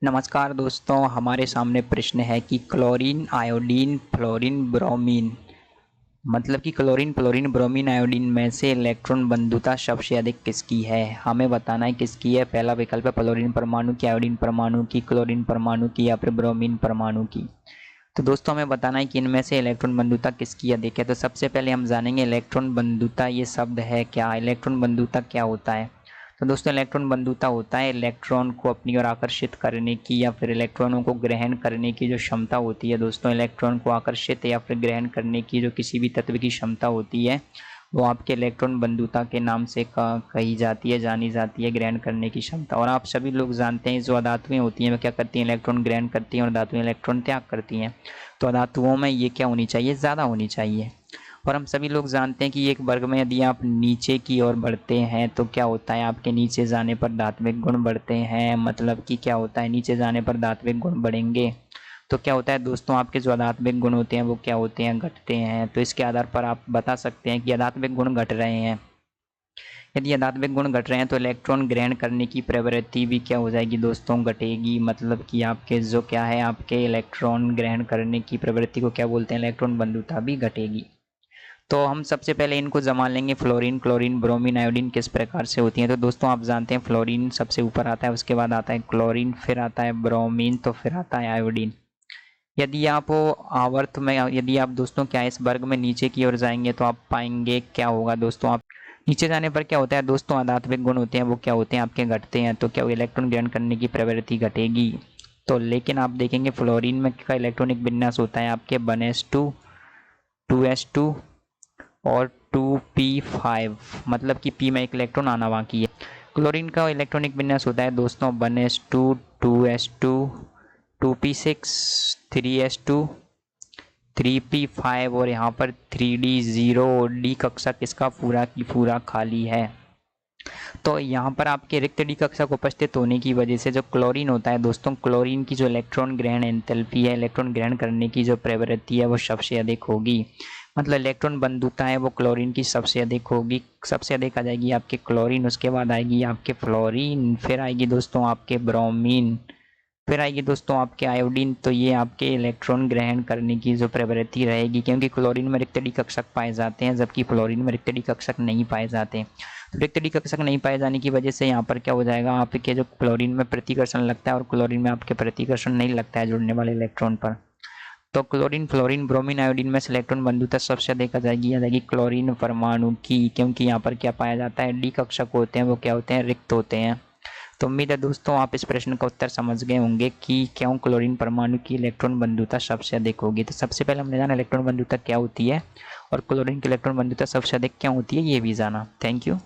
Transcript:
नमस्कार दोस्तों, हमारे सामने प्रश्न है कि क्लोरीन, आयोडीन, फ्लोरीन, ब्रोमीन मतलब कि क्लोरीन, फ्लोरीन, ब्रोमीन, आयोडीन में से इलेक्ट्रॉन बंधुता सबसे अधिक किसकी है। हमें बताना है किसकी है। पहला विकल्प है फ्लोरीन परमाणु की, आयोडीन परमाणु की, क्लोरीन परमाणु की या फिर ब्रोमीन परमाणु की। तो दोस्तों हमें बताना है कि इनमें से इलेक्ट्रॉन बंधुता किसकी अधिक है। तो सबसे पहले हम जानेंगे इलेक्ट्रॉन बंधुता ये शब्द है क्या, इलेक्ट्रॉन बंधुता क्या होता है। तो दोस्तों इलेक्ट्रॉन बंधुता होता है इलेक्ट्रॉन को अपनी ओर आकर्षित करने की या फिर इलेक्ट्रॉनों को ग्रहण करने की जो क्षमता होती है। दोस्तों इलेक्ट्रॉन को आकर्षित या फिर ग्रहण करने की जो किसी भी तत्व की क्षमता होती है वो आपके इलेक्ट्रॉन बंधुता के नाम से कही जाती है, जानी जाती है, ग्रहण करने की क्षमता। और आप सभी लोग जानते हैं जो अधातुएं होती हैं वो क्या करती हैं, इलेक्ट्रॉन ग्रहण करती हैं और धातुएं इलेक्ट्रॉन त्याग करती हैं। तो अधातुओं में ये क्या होनी चाहिए, ज़्यादा होनी चाहिए। और हम सभी लोग जानते हैं कि एक वर्ग में यदि आप नीचे की ओर बढ़ते हैं तो क्या होता है, आपके नीचे जाने पर धात्विक गुण बढ़ते हैं। मतलब कि क्या होता है, नीचे जाने पर धात्विक गुण बढ़ेंगे तो क्या होता है दोस्तों, आपके जो अधात्विक गुण होते हैं वो क्या होते हैं, घटते हैं। तो इसके आधार पर आप बता सकते हैं कि अधात्विक गुण घट रहे हैं। यदि अधात्विक गुण घट रहे हैं तो इलेक्ट्रॉन ग्रहण करने की प्रवृत्ति भी क्या हो जाएगी दोस्तों, घटेगी। मतलब कि आपके जो क्या है, आपके इलेक्ट्रॉन ग्रहण करने की प्रवृत्ति को क्या बोलते हैं, इलेक्ट्रॉन बंधुता भी घटेगी। तो हम सबसे पहले इनको जमा लेंगे। फ्लोरीन, क्लोरीन, ब्रोमीन, आयोडीन किस प्रकार से होती हैं। तो दोस्तों आप जानते हैं फ्लोरीन सबसे ऊपर आता है, उसके बाद आता है क्लोरीन, फिर आता है ब्रोमीन, तो फिर आता है आयोडीन। यदि आप आवर्त में, यदि आप दोस्तों क्या इस वर्ग में नीचे की ओर जाएंगे तो आप पाएंगे क्या होगा दोस्तों, आप नीचे जाने पर क्या होता है दोस्तों, अधात्विक गुण होते हैं वो क्या होते हैं, आपके घटते हैं। तो क्या इलेक्ट्रॉन ग्रहण करने की प्रवृत्ति घटेगी। तो लेकिन आप देखेंगे फ्लोरीन में का इलेक्ट्रॉनिक विन्यास होता है आपके 1s2, 2s2 और 2p5, मतलब कि p में एक इलेक्ट्रॉन आना बाकी है। क्लोरीन का इलेक्ट्रॉनिक विन्यास होता है दोस्तों 1s2, 2s2, 2p6, 3s2, 3p5 और यहाँ पर 3d0। डी कक्षा किसका पूरा की पूरा खाली है। तो यहाँ पर आपके रिक्त डी कक्षा को उपस्थित होने की वजह से जो क्लोरीन होता है दोस्तों, क्लोरीन की जो इलेक्ट्रॉन ग्रहण एंथैल्पी है, इलेक्ट्रॉन ग्रहण करने की जो प्रवृत्ति है वो सबसे अधिक होगी। मतलब इलेक्ट्रॉन बंधुता है वो क्लोरीन की सबसे अधिक होगी। सबसे अधिक आ जाएगी आपके क्लोरीन, उसके बाद आएगी आपके फ्लोरीन, फिर आएगी दोस्तों आपके ब्रोमीन, फिर आएगी दोस्तों आपके आयोडीन। तो ये आपके इलेक्ट्रॉन ग्रहण करने की जो प्रवृत्ति रहेगी, क्योंकि क्लोरीन में रिक्त डी कक्षक पाए जाते हैं जबकि फ्लोरीन में रिक्त डी कक्षक नहीं पाए जाते। तो रिक्त डी कक्षक नहीं पाए जाने की वजह से यहाँ पर क्या हो जाएगा, आपके जो क्लोरीन में प्रतिकर्षण लगता है और क्लोरीन में आपके प्रतिकर्षण नहीं लगता है जुड़ने वाले इलेक्ट्रॉन पर। तो क्लोरीन, फ्लोरीन, ब्रोमीन, आयोडीन में से इलेक्ट्रॉन बंधुता सबसे अधिक आ जाएगी क्लोरीन परमाणु की, क्योंकि यहाँ पर क्या पाया जाता है, डी कक्षक होते हैं वो क्या होते हैं, रिक्त होते हैं। तो उम्मीद है दोस्तों आप इस प्रश्न का उत्तर समझ गए होंगे कि क्यों क्लोरीन परमाणु की इलेक्ट्रॉन बंधुता सबसे अधिक होगी। तो सबसे पहले हमने जाना इलेक्ट्रॉन बंधुता क्या होती है और क्लोरीन की इलेक्ट्रॉन बंधुता सबसे अधिक क्यों होती है, ये भी जाना। Thank you.